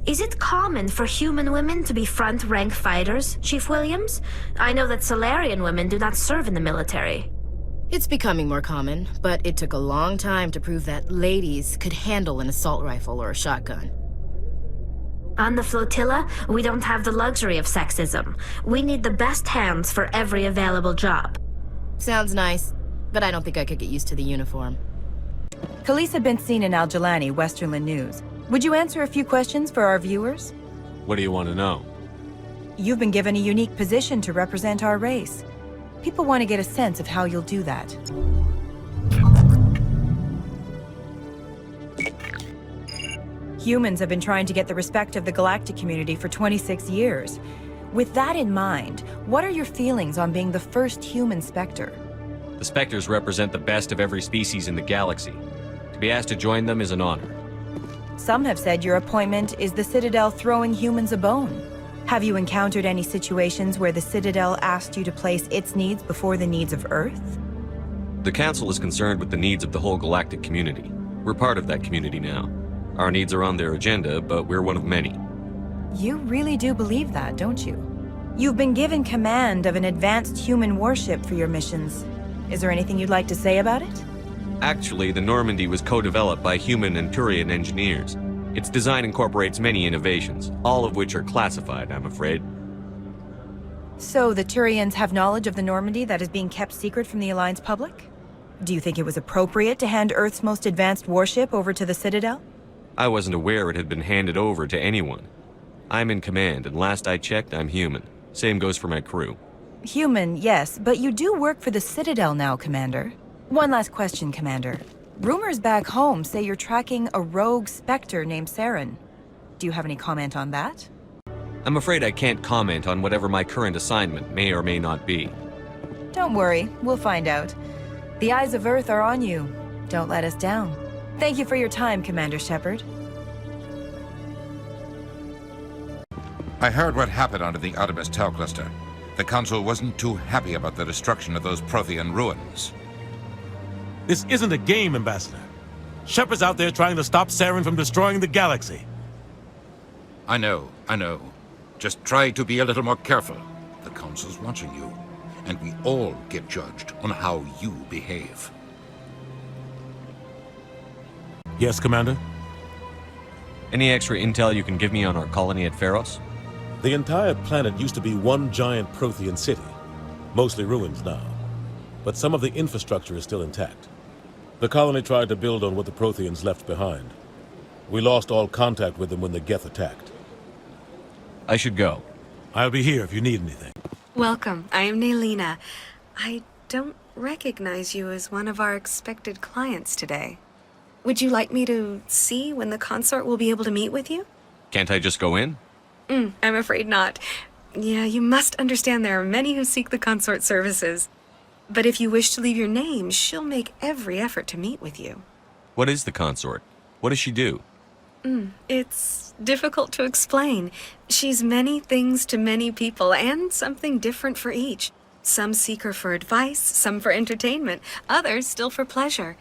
Is it common for human women to be front-rank fighters, Chief Williams? I know that Solarian women do not serve in the military. It's becoming more common, but it took a long time to prove that ladies could handle an assault rifle or a shotgun. On the flotilla, we don't have the luxury of sexism. We need the best hands for every available job. Sounds nice, but I don't think I could get used to the uniform. Khaleesa been seen in Al-Jalani, Westerland News. Would you answer a few questions for our viewers? What do you want to know? You've been given a unique position to represent our race. People want to get a sense of how you'll do that. Humans have been trying to get the respect of the galactic community for 26 years. With that in mind, what are your feelings on being the first human Spectre? The Spectres represent the best of every species in the galaxy. To be asked to join them is an honor. Some have said your appointment is the Citadel throwing humans a bone. Have you encountered any situations where the Citadel asked you to place its needs before the needs of Earth? The Council is concerned with the needs of the whole galactic community. We're part of that community now. Our needs are on their agenda, but we're one of many. You really do believe that, don't you? You've been given command of an advanced human warship for your missions. Is there anything you'd like to say about it? Actually, the Normandy was co-developed by human and Turian engineers. Its design incorporates many innovations, all of which are classified, I'm afraid. So the Turians have knowledge of the Normandy that is being kept secret from the Alliance public? Do you think it was appropriate to hand Earth's most advanced warship over to the Citadel? I wasn't aware it had been handed over to anyone. I'm in command, and last I checked, I'm human. Same goes for my crew. Human, yes, but you do work for the Citadel now, Commander. One last question, Commander. Rumors back home say you're tracking a rogue Spectre named Saren. Do you have any comment on that? I'm afraid I can't comment on whatever my current assignment may or may not be. Don't worry, we'll find out. The eyes of Earth are on you. Don't let us down. Thank you for your time, Commander Shepard. I heard what happened under the Artemis Tau cluster. The Council wasn't too happy about the destruction of those Prothean ruins. This isn't a game, Ambassador. Shepard's out there trying to stop Saren from destroying the galaxy. I know. Just try to be a little more careful. The Council's watching you, and we all get judged on how you behave. Yes, Commander? Any extra intel you can give me on our colony at Pharos? The entire planet used to be one giant Prothean city. Mostly ruins now. But some of the infrastructure is still intact. The colony tried to build on what the Protheans left behind. We lost all contact with them when the Geth attacked. I should go. I'll be here if you need anything. Welcome. I am Nelina. I don't recognize you as one of our expected clients today. Would you like me to see when the consort will be able to meet with you? Can't I just go in? I'm afraid not. Yeah, you must understand there are many who seek the consort services. But if you wish to leave your name, she'll make every effort to meet with you. What is the consort? What does she do? It's difficult to explain. She's many things to many people, and something different for each. Some seek her for advice, some for entertainment, others still for pleasure.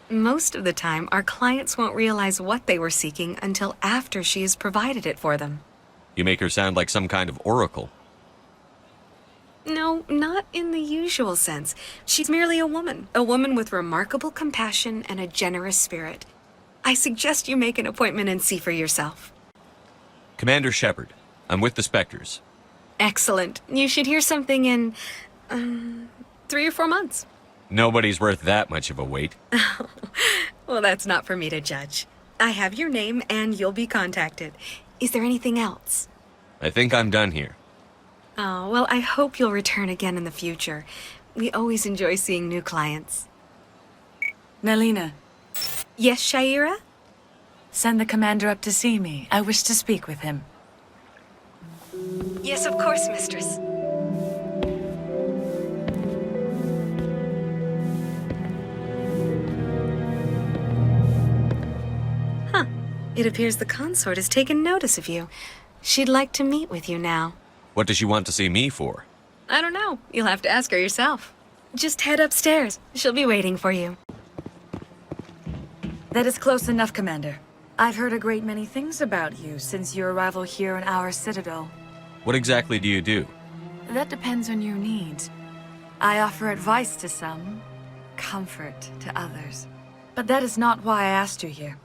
Most of the time, our clients won't realize what they were seeking until after she has provided it for them. You make her sound like some kind of oracle. No, not in the usual sense. She's merely a woman with remarkable compassion and a generous spirit. I suggest you make an appointment and see for yourself. Commander Shepard, I'm with the Spectres. Excellent. You should hear something in 3 or 4 months. Nobody's worth that much of a wait. Well, that's not for me to judge. I have your name and you'll be contacted. Is there anything else? I think I'm done here. Oh, well, I hope you'll return again in the future. We always enjoy seeing new clients. Nelina. Yes, Shaira? Send the commander up to see me. I wish to speak with him. Yes, of course, mistress. Huh. It appears the consort has taken notice of you. She'd like to meet with you now. What does she want to see me for? I don't know. You'll have to ask her yourself. Just head upstairs. She'll be waiting for you. That is close enough, Commander. I've heard a great many things about you since your arrival here in our citadel. What exactly do you do? That depends on your needs. I offer advice to some, comfort to others. But that is not why I asked you here.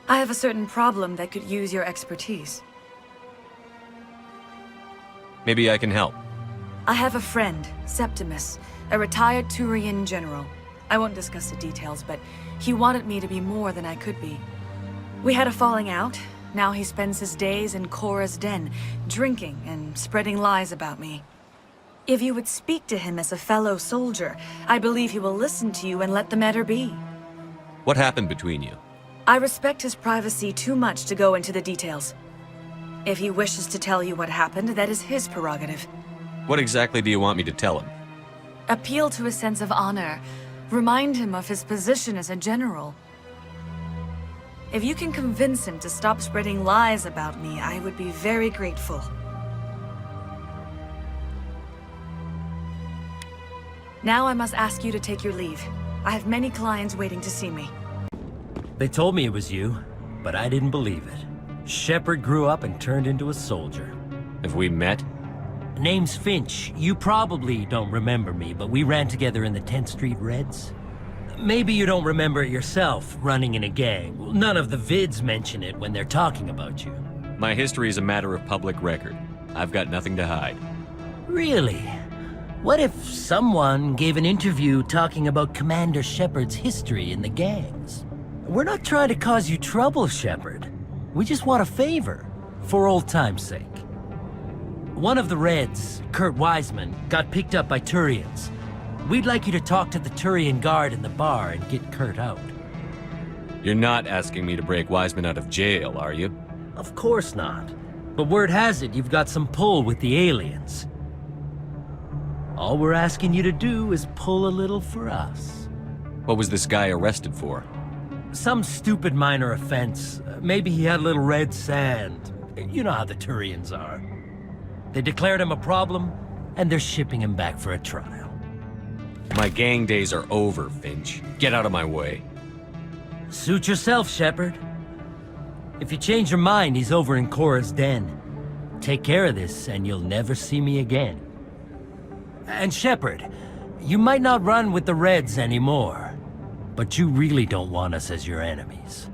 I have a certain problem that could use your expertise. Maybe I can help. I have a friend, Septimus, a retired Turian general. I won't discuss the details, but he wanted me to be more than I could be. We had a falling out. Now he spends his days in Korra's den, drinking and spreading lies about me. If you would speak to him as a fellow soldier, I believe he will listen to you and let the matter be. What happened between you? I respect his privacy too much to go into the details. If he wishes to tell you what happened, that is his prerogative. What exactly do you want me to tell him? Appeal to his sense of honor. Remind him of his position as a general. If you can convince him to stop spreading lies about me, I would be very grateful. Now I must ask you to take your leave. I have many clients waiting to see me. They told me it was you, but I didn't believe it. Shepard grew up and turned into a soldier. Have we met? Name's Finch. You probably don't remember me, but we ran together in the 10th Street Reds. Maybe you don't remember it yourself, running in a gang. None of the vids mention it when they're talking about you. My history is a matter of public record. I've got nothing to hide. Really? What if someone gave an interview talking about Commander Shepard's history in the gangs? We're not trying to cause you trouble, Shepard. We just want a favor, for old time's sake. One of the Reds, Kurt Wiseman, got picked up by Turians. We'd like you to talk to the Turian guard in the bar and get Kurt out. You're not asking me to break Wiseman out of jail, are you? Of course not. But word has it you've got some pull with the aliens. All we're asking you to do is pull a little for us. What was this guy arrested for? Some stupid minor offense. Maybe he had a little red sand. You know how the Turians are. They declared him a problem, and they're shipping him back for a trial. My gang days are over, Finch. Get out of my way. Suit yourself, Shepard. If you change your mind, he's over in Korra's den. Take care of this, and you'll never see me again. And Shepard, you might not run with the Reds anymore. But you really don't want us as your enemies.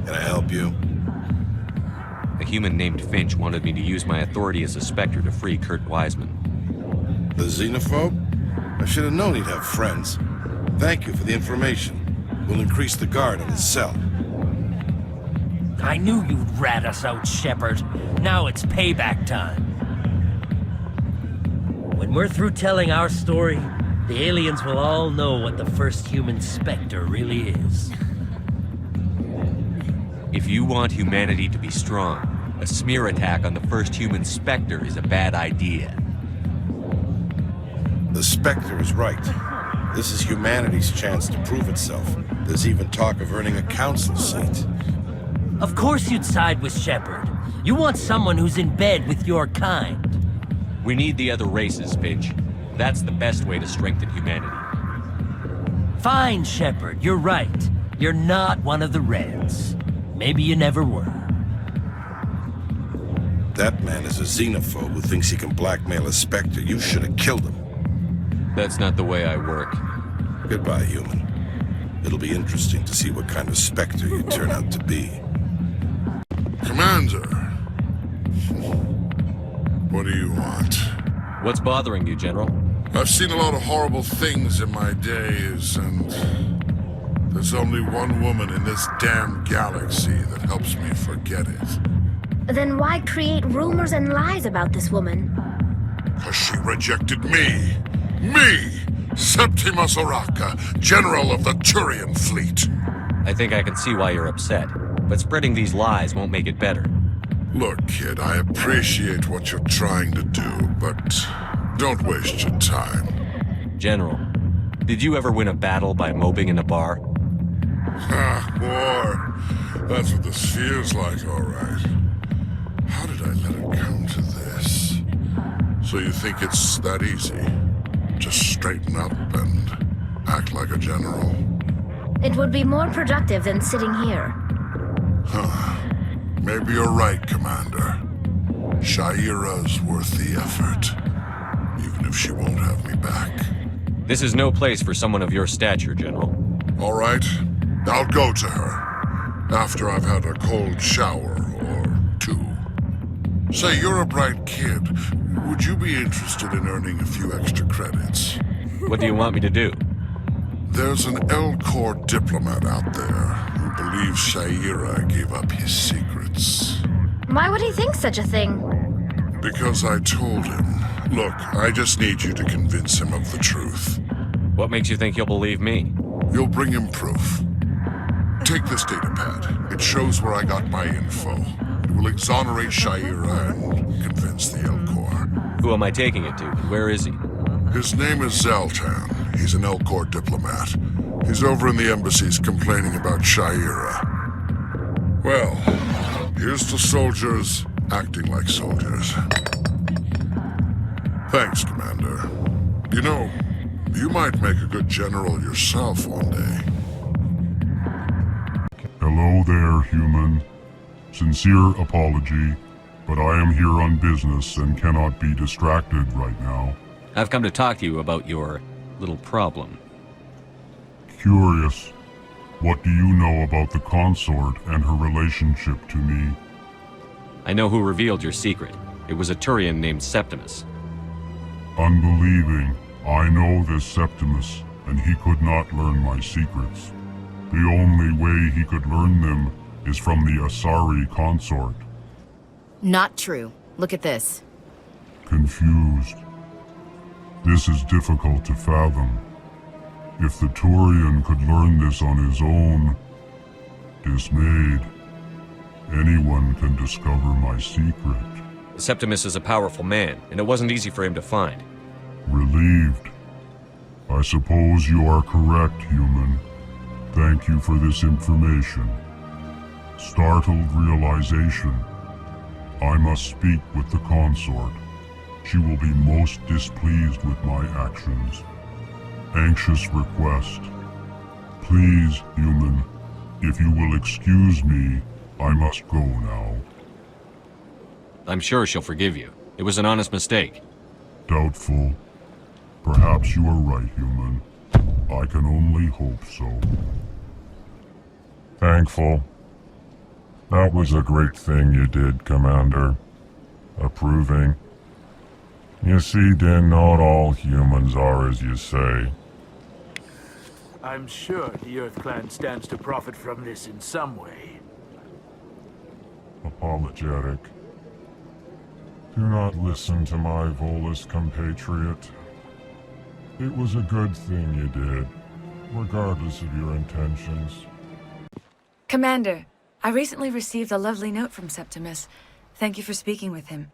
Can I help you? A human named Finch wanted me to use my authority as a Spectre to free Kurt Wiseman. The xenophobe? I should have known he'd have friends. Thank you for the information. We'll increase the guard on his cell. I knew you'd rat us out, Shepard. Now it's payback time. When we're through telling our story, the aliens will all know what the first human Spectre really is. If you want humanity to be strong, a smear attack on the first human Spectre is a bad idea. The Spectre is right. This is humanity's chance to prove itself. There's even talk of earning a council seat. Of course you'd side with Shepard. You want someone who's in bed with your kind. We need the other races, Finch. That's the best way to strengthen humanity. Fine, Shepard, you're right. You're not one of the Reds. Maybe you never were. That man is a xenophobe who thinks he can blackmail a Spectre. You should have killed him. That's not the way I work. Goodbye, human. It'll be interesting to see what kind of Spectre you turn out to be. Commander! What do you want? What's bothering you, General? I've seen a lot of horrible things in my days, and there's only one woman in this damn galaxy that helps me forget it. Then why create rumors and lies about this woman? 'Cause she rejected me! Me! Septimus Oraka, General of the Turian Fleet! I think I can see why you're upset, but spreading these lies won't make it better. Look, kid, I appreciate what you're trying to do, but don't waste your time. General, did you ever win a battle by moping in a bar? Ha, war. That's what this feels like, all right. How did I let it come to this? So you think it's that easy? Just straighten up and act like a general? It would be more productive than sitting here. Huh. Maybe you're right, Commander. Shaira's worth the effort, even if she won't have me back. This is no place for someone of your stature, General. All right, I'll go to her, after I've had a cold shower or two. Say, you're a bright kid. Would you be interested in earning a few extra credits? What do you want me to do? There's an L-Corps diplomat out there who believes Shaira gave up his secrets. Why would he think such a thing? Because I told him. Look, I just need you to convince him of the truth. What makes you think he'll believe me? You'll bring him proof. Take this datapad. It shows where I got my info. It will exonerate Shaira and convince the L-Corps. Who am I taking it to? Where is he? His name is Zaltan. He's an L-Corps diplomat. He's over in the embassies complaining about Shaira. Well, here's to soldiers acting like soldiers. Thanks, Commander. You know, you might make a good general yourself one day. Hello there, human. Sincere apology, but I am here on business and cannot be distracted right now. I've come to talk to you about your little problem. Curious. What do you know about the consort and her relationship to me? I know who revealed your secret. It was a Turian named Septimus. Unbelieving. I know this Septimus, and he could not learn my secrets. The only way he could learn them is from the Asari consort. Not true. Look at this. Confused. This is difficult to fathom. If the Turian could learn this on his own, dismayed, anyone can discover my secret. Septimus is a powerful man, and it wasn't easy for him to find. Relieved. I suppose you are correct, human. Thank you for this information. Startled realization. I must speak with the consort. She will be most displeased with my actions. Anxious request. Please, human, if you will excuse me, I must go now. I'm sure she'll forgive you. It was an honest mistake. Doubtful. Perhaps you are right, human. I can only hope so. Thankful. That was a great thing you did, Commander. Approving. You see, Din, not all humans are as you say. I'm sure the Earth Clan stands to profit from this in some way. Apologetic. Do not listen to my Volus compatriot. It was a good thing you did, regardless of your intentions. Commander, I recently received a lovely note from Septimus. Thank you for speaking with him.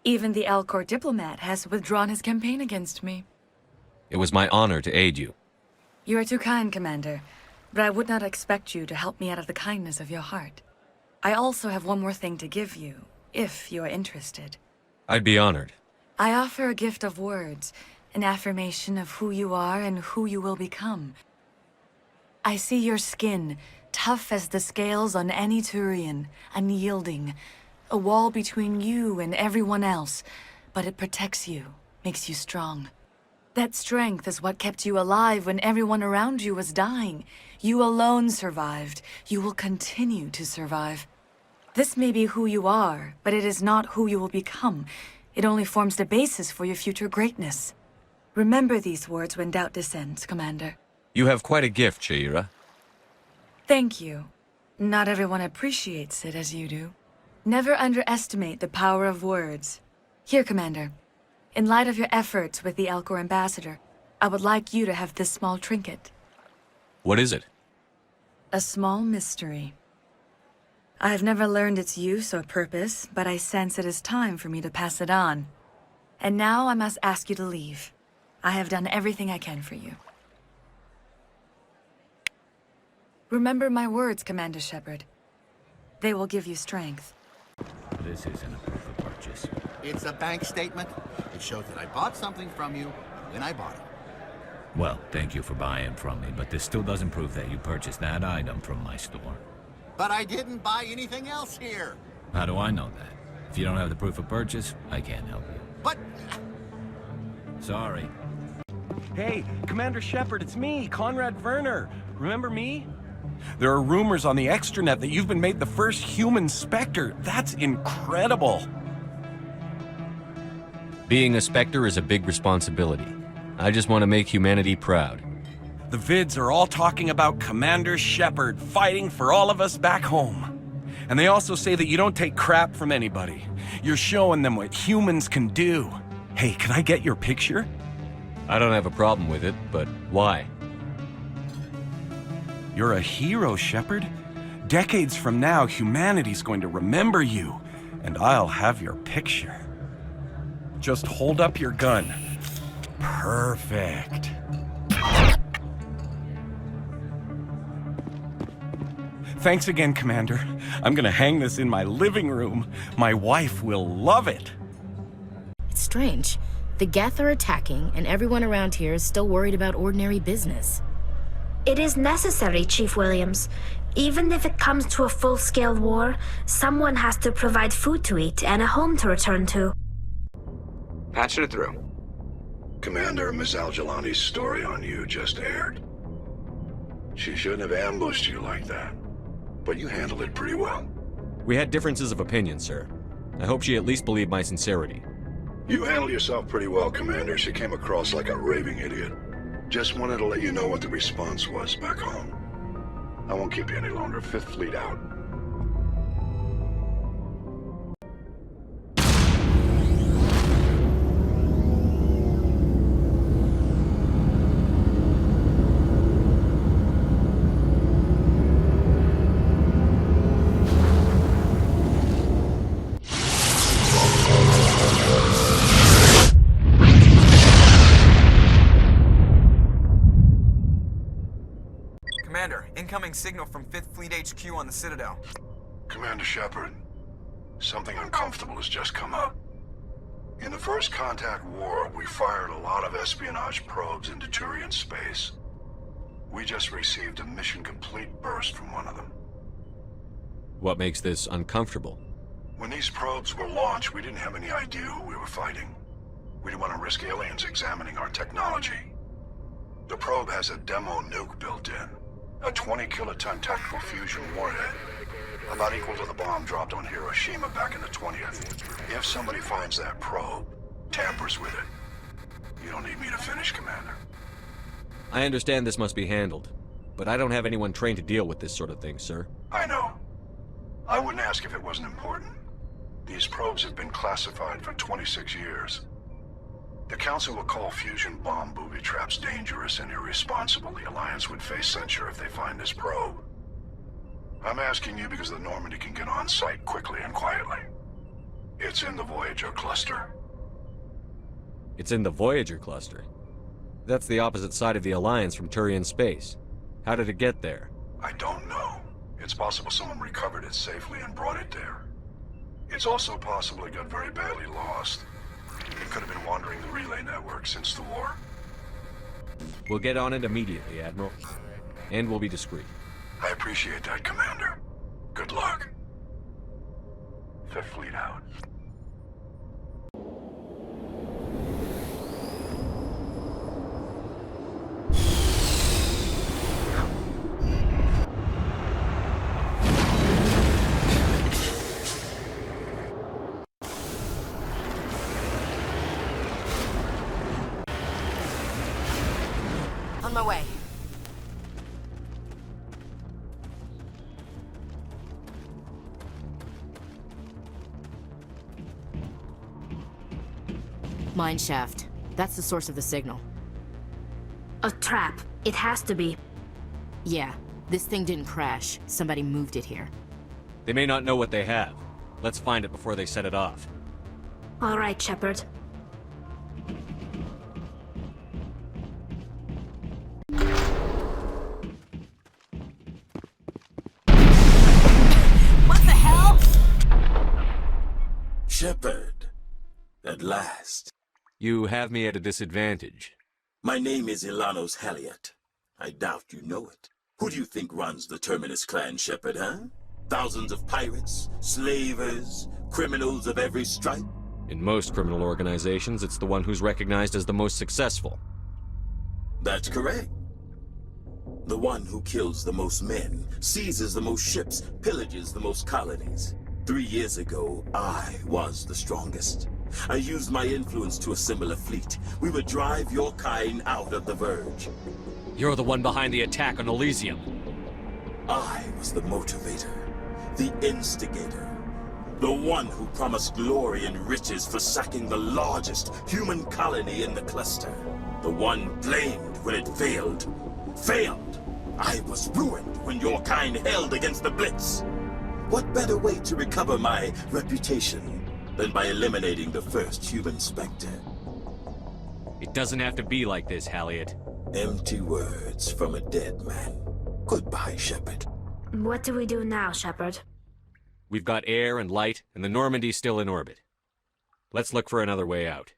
Even the Alcor diplomat has withdrawn his campaign against me. It was my honor to aid you. You are too kind, Commander, but I would not expect you to help me out of the kindness of your heart. I also have one more thing to give you, if you are interested. I'd be honored. I offer a gift of words, an affirmation of who you are and who you will become. I see your skin, tough as the scales on any Turian, unyielding, a wall between you and everyone else, but it protects you, makes you strong. That strength is what kept you alive when everyone around you was dying. You alone survived. You will continue to survive. This may be who you are, but it is not who you will become. It only forms the basis for your future greatness. Remember these words when doubt descends, Commander. You have quite a gift, Shaira. Thank you. Not everyone appreciates it as you do. Never underestimate the power of words. Here, Commander. In light of your efforts with the Alcor ambassador, I would like you to have this small trinket. What is it? A small mystery. I have never learned its use or purpose, but I sense it is time for me to pass it on. And now I must ask you to leave. I have done everything I can for you. Remember my words, Commander Shepard. They will give you strength. This isn't a proof of purchase. It's a bank statement. It shows that I bought something from you when I bought it. Well, thank you for buying from me, but this still doesn't prove that you purchased that item from my store. But I didn't buy anything else here. How do I know that? If you don't have the proof of purchase, I can't help you. But... Sorry. Hey, Commander Shepard, it's me, Conrad Werner. Remember me? There are rumors on the extranet that you've been made the first human Spectre. That's incredible. Being a Spectre is a big responsibility. I just want to make humanity proud. The vids are all talking about Commander Shepard fighting for all of us back home. And they also say that you don't take crap from anybody. You're showing them what humans can do. Hey, can I get your picture? I don't have a problem with it, but why? You're a hero, Shepard. Decades from now, humanity's going to remember you, and I'll have your picture. Just hold up your gun. Perfect. Thanks again, Commander. I'm gonna hang this in my living room. My wife will love it. It's strange. The Geth are attacking, and everyone around here is still worried about ordinary business. It is necessary, Chief Williams. Even if it comes to a full-scale war, someone has to provide food to eat and a home to return to. Patching it through. Commander, Miss Al-Jalani's story on you just aired. She shouldn't have ambushed you like that, but you handled it pretty well. We had differences of opinion, sir. I hope she at least believed my sincerity. You handled yourself pretty well, Commander. She came across like a raving idiot. Just wanted to let you know what the response was back home. I won't keep you any longer. Fifth Fleet out. Commander, incoming signal from 5th Fleet HQ on the Citadel. Commander Shepard, something uncomfortable has just come up. In the First Contact War, we fired a lot of espionage probes into Turian space. We just received a mission complete burst from one of them. What makes this uncomfortable? When these probes were launched, we didn't have any idea who we were fighting. We didn't want to risk aliens examining our technology. The probe has a demo nuke built in. A 20-kiloton tactical fusion warhead. About equal to the bomb dropped on Hiroshima back in the 20th. If somebody finds that probe, tampers with it, you don't need me to finish, Commander. I understand this must be handled, but I don't have anyone trained to deal with this sort of thing, sir. I know. I wouldn't ask if it wasn't important. These probes have been classified for 26 years. The Council will call fusion bomb booby traps dangerous and irresponsible. The Alliance would face censure if they find this probe. I'm asking you because the Normandy can get on site quickly and quietly. It's in the Voyager cluster. It's in the Voyager cluster? That's the opposite side of the Alliance from Turian space. How did it get there? I don't know. It's possible someone recovered it safely and brought it there. It's also possible it got very badly lost. It could have been wandering the relay network since the war. We'll get on it immediately, Admiral. And we'll be discreet. I appreciate that, Commander. Good luck. Fifth Fleet out. On my way. Mine shaft. That's the source of the signal. A trap. It has to be. Yeah, this thing didn't crash. Somebody moved it here. They may not know what they have. Let's find it before they set it off. All right, Shepard. What the hell? Shepard. At last. You have me at a disadvantage. My name is Ilanos Halliot. I doubt you know it. Who do you think runs the Terminus clan, Shepard, huh? Thousands of pirates, slavers, criminals of every stripe? In most criminal organizations, it's the one who's recognized as the most successful. That's correct. The one who kills the most men, seizes the most ships, pillages the most colonies. 3 years ago, I was the strongest. I used my influence to assemble a fleet. We would drive your kind out of the Verge. You're the one behind the attack on Elysium. I was the motivator, the instigator, the one who promised glory and riches for sacking the largest human colony in the cluster. The one blamed when it failed. Failed! I was ruined when your kind held against the Blitz. What better way to recover my reputation than by eliminating the first human Spectre? It doesn't have to be like this, Halliot. Empty words from a dead man. Goodbye, Shepard. What do we do now, Shepard? We've got air and light, and the Normandy's still in orbit. Let's look for another way out.